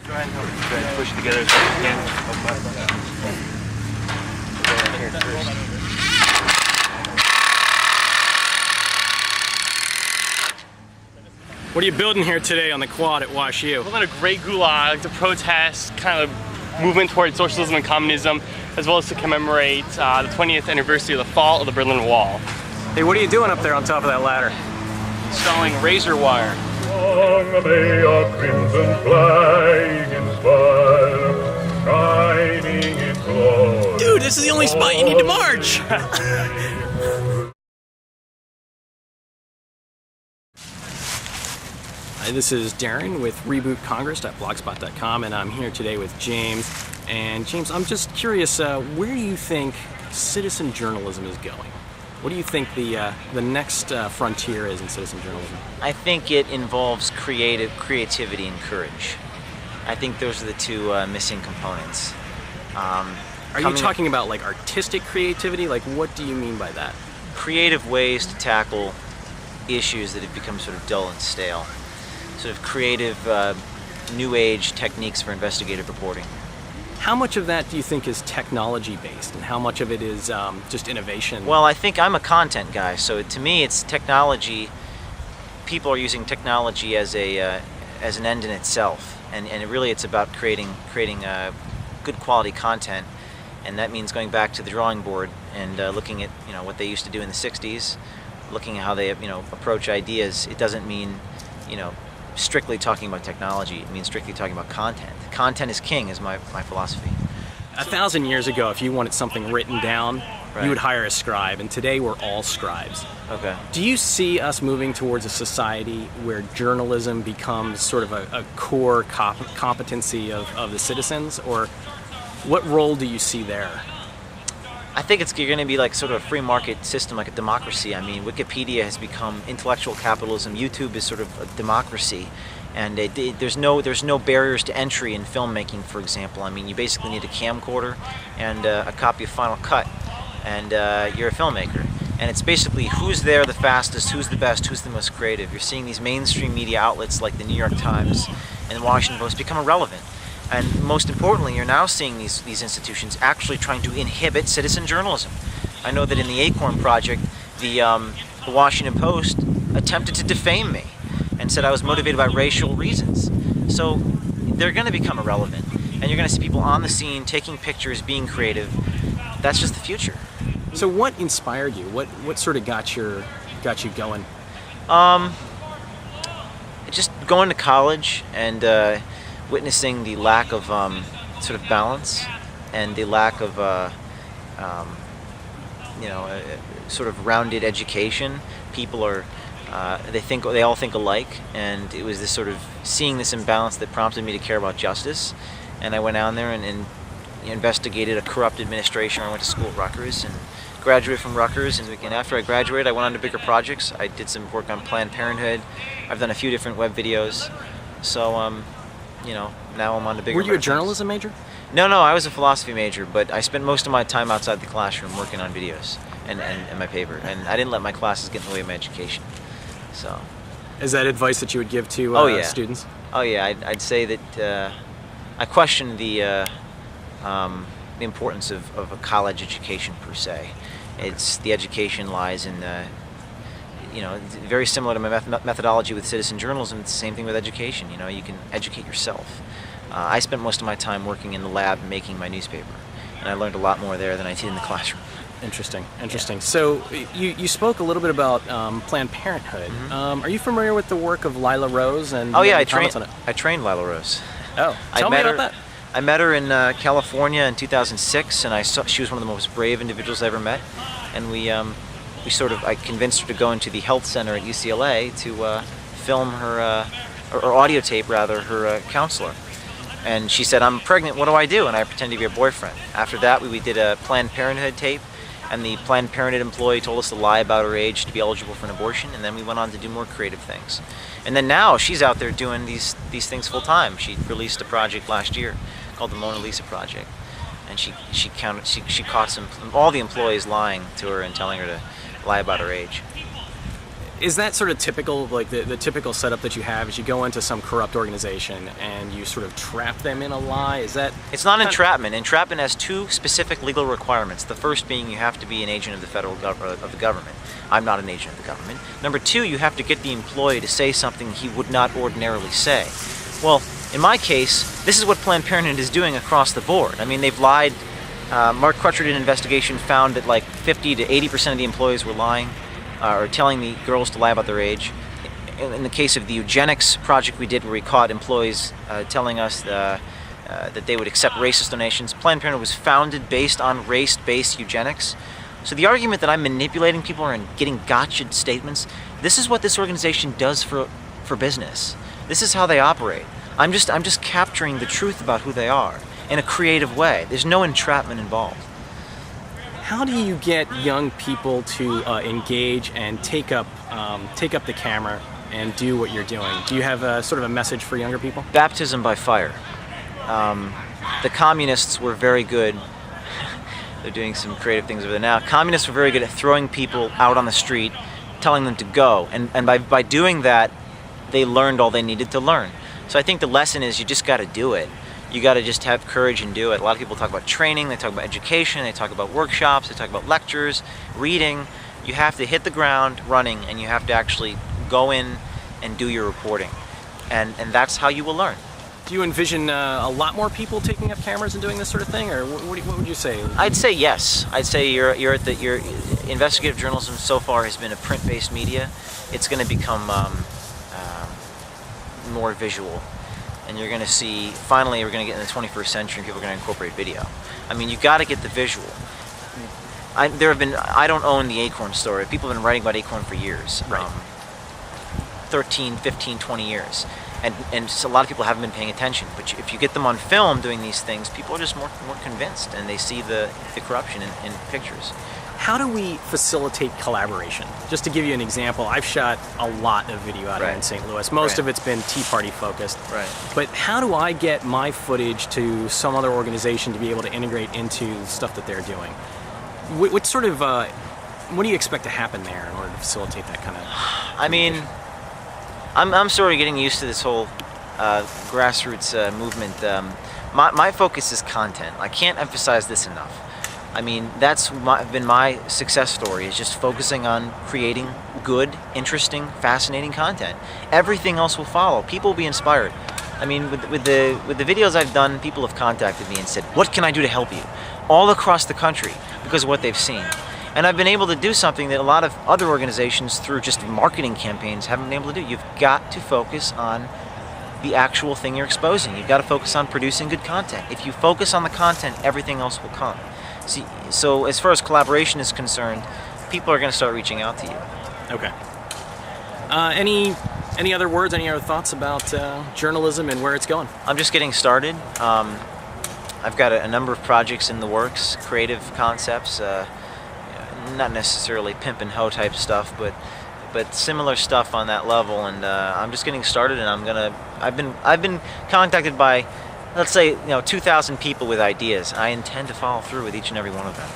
Go ahead and help. Go ahead and push it together as best you can. Go in here first. What are you building here today on the quad at WashU? We're building a great gulag to protest kind of movement towards socialism and communism, as well as to commemorate the 20th anniversary of the fall of the Berlin Wall. Hey, what are you doing up there on top of that ladder? Installing razor wire. Long may our crimson flag inspire, shining its glory. Dude, this is the only spot you need to march! Hi, this is Darren with rebootcongress.blogspot.com, and I'm here today with James. And James, I'm just curious, where do you think citizen journalism is going? What do you think the next frontier is in citizen journalism? I think it involves creativity and courage. I think those are the two missing components. Are you talking about like artistic creativity? Like, what do you mean by that? Creative ways to tackle issues that have become sort of dull and stale. Sort of creative, new age techniques for investigative reporting. How much of that do you think is technology based, and how much of it is just innovation? Well, I think I'm a content guy, so to me it's technology. People are using technology as an end in itself, and really it's about creating good quality content, and that means going back to the drawing board and looking at what they used to do in the 60s, looking at how they approach ideas. It doesn't mean strictly talking about technology. It means strictly talking about content. Content is king, is my philosophy. 1,000 years ago, if you wanted something written down, Right. you would hire a scribe, and today we're all scribes. Okay. Do you see us moving towards a society where journalism becomes sort of a core competency of the citizens, or what role do you see there? I think you're going to be like sort of a free market system, like a democracy. I mean, Wikipedia has become intellectual capitalism. YouTube is sort of a democracy, and there's no barriers to entry in filmmaking, for example. I mean, you basically need a camcorder and a copy of Final Cut, and you're a filmmaker. And it's basically who's there the fastest, who's the best, who's the most creative. You're seeing these mainstream media outlets like the New York Times and the Washington Post become irrelevant. And most importantly, you're now seeing these institutions actually trying to inhibit citizen journalism. I know that in the Acorn Project, the Washington Post attempted to defame me and said I was motivated by racial reasons. So they're going to become irrelevant, and you're going to see people on the scene taking pictures, being creative. That's just the future. So what inspired you? What sort of got you going? Just going to college and witnessing the lack of sort of balance and the lack of sort of rounded education. People are they all think alike, and it was this sort of seeing this imbalance that prompted me to care about justice. And I went down there and investigated a corrupt administration. I went to school at Rutgers and graduated from Rutgers, and after I graduated I went on to bigger projects. I did some work on Planned Parenthood. I've done a few different web videos. So now I'm on to bigger. Were you a journalism major? No, I was a philosophy major, but I spent most of my time outside the classroom working on videos and my paper, and I didn't let my classes get in the way of my education. So. Is that advice that you would give to students? Oh yeah, I'd say that I question the importance of a college education per se. The education lies in very similar to my methodology with citizen journalism. It's the same thing with education. You can educate yourself. I spent most of my time working in the lab making my newspaper, and I learned a lot more there than I did in the classroom. Interesting. Yeah. So you spoke a little bit about Planned Parenthood. Mm-hmm. Are you familiar with the work of Lila Rose? And Oh yeah, I trained Lila Rose. Oh, tell me about that. I met her in California in 2006, and she was one of the most brave individuals I ever met. And I convinced her to go into the health center at UCLA to film her, or audio tape rather, her counselor. And she said, "I'm pregnant, what do I do?" And I pretended to be her boyfriend. After that, we did a Planned Parenthood tape, and the Planned Parenthood employee told us to lie about her age to be eligible for an abortion, and then we went on to do more creative things. And then now she's out there doing these things full time. She released a project last year called the Mona Lisa Project, and she caught all the employees lying to her and telling her to lie about her age. Is that sort of typical, like the typical setup that you have is you go into some corrupt organization and you sort of trap them in a lie? Is that... It's not entrapment. Entrapment has two specific legal requirements. The first being you have to be an agent of the federal government. I'm not an agent of the government. Number two, you have to get the employee to say something he would not ordinarily say. Well, in my case, this is what Planned Parenthood is doing across the board. I mean, they've lied. Mark Crutcher did an investigation, found that like 50 to 80% of the employees were lying or telling the girls to lie about their age. In the case of the eugenics project we did, where we caught employees telling us that they would accept racist donations, Planned Parenthood was founded based on race-based eugenics. So the argument that I'm manipulating people and getting gotcha statements, this is what this organization does for business. This is how they operate. I'm just capturing the truth about who they are in a creative way. There's no entrapment involved. How do you get young people to engage and take up the camera and do what you're doing? Do you have a sort of a message for younger people? Baptism by fire. The communists were very good. They're doing some creative things over there now. Communists were very good at throwing people out on the street, telling them to go, and by doing that, they learned all they needed to learn. So I think the lesson is you just got to do it. You got to just have courage and do it. A lot of people talk about training, they talk about education, they talk about workshops, they talk about lectures, reading. You have to hit the ground running, and you have to actually go in and do your reporting. And that's how you will learn. Do you envision a lot more people taking up cameras and doing this sort of thing, or what would you say? I'd say yes. I'd say your investigative journalism so far has been a print-based media. It's going to become more visual, and you're going to see, finally we're going to get in the 21st century and people are going to incorporate video. I mean, you got to get the visual. I don't own the Acorn story. People have been writing about Acorn for years. Right. 13, 15, 20 years. And so a lot of people haven't been paying attention. But if you get them on film doing these things, people are just more convinced, and they see the corruption in pictures. How do we facilitate collaboration? Just to give you an example, I've shot a lot of video out here in St. Louis. Most of it's been Tea Party focused. Right. But how do I get my footage to some other organization to be able to integrate into stuff that they're doing? What sort of, what do you expect to happen there in order to facilitate that kind of... I mean, I'm sort of getting used to this whole grassroots movement. My focus is content. I can't emphasize this enough. I mean, that's been my success story, is just focusing on creating good, interesting, fascinating content. Everything else will follow. People will be inspired. I mean, with the videos I've done, people have contacted me and said, "What can I do to help you?" All across the country because of what they've seen. And I've been able to do something that a lot of other organizations, through just marketing campaigns, haven't been able to do. You've got to focus on the actual thing you're exposing. You've got to focus on producing good content. If you focus on the content, everything else will come. See, so as far as collaboration is concerned, people are going to start reaching out to you. Okay. Any other words, any other thoughts about journalism and where it's going? I'm just getting started. I've got a number of projects in the works, creative concepts, not necessarily pimp and hoe type stuff, but similar stuff on that level. And I'm just getting started, and I've been contacted by, let's say, 2,000 people with ideas. I intend to follow through with each and every one of them.